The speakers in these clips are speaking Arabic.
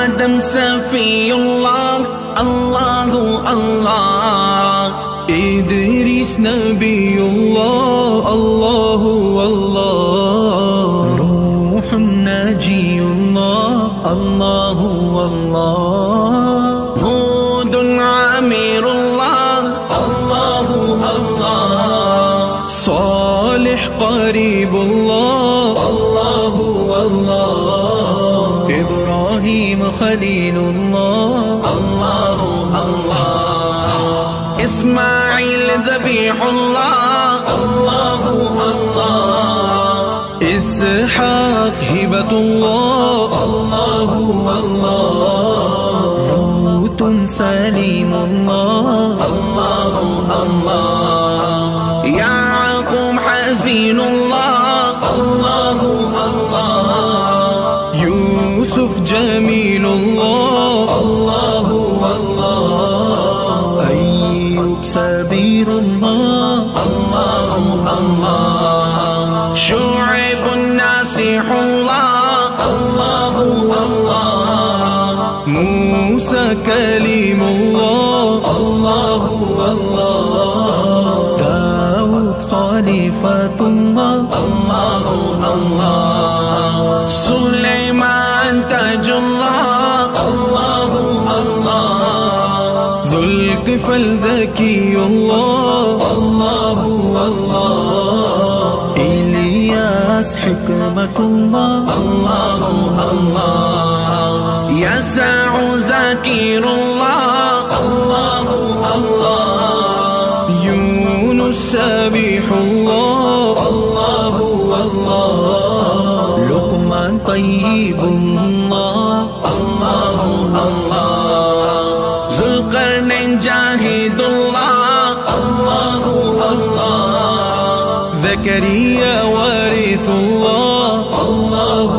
آدم سفي الله الله الله إدريس نبي الله الله الله نوح نجي الله الله الله هود عمير الله الله الله صالح قريب الله الله الله إبراهيم خليل الله الله الله إسماعيل ذبيح الله الله الله إسحاق هبة الله الله الله لوط سليم الله الله الله يعقوب حزين الله الله الله يوسف جميل الله الله الله أيوب سبير الله الله الله شعيب ناصح الله الله الله موسى كليم الله الله الله داود خليفة الله الله الله سليمان تاج الله الله الله ذو الكفل ذكي الله الله الله إلياس حكمة الله الله الله يسع ذكير الله الله الله يونس سبيح الله الله الله لقمان طيب الله الله الله ذو القرنين جاهد الله الله الله زكريا وارث الله الله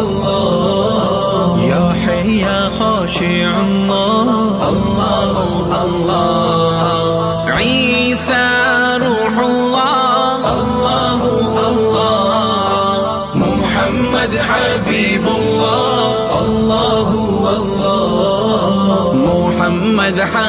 الله يحيى خاشع الله الله الله عيسى روح الله الله الله محمد حبيب الله الله الله محمد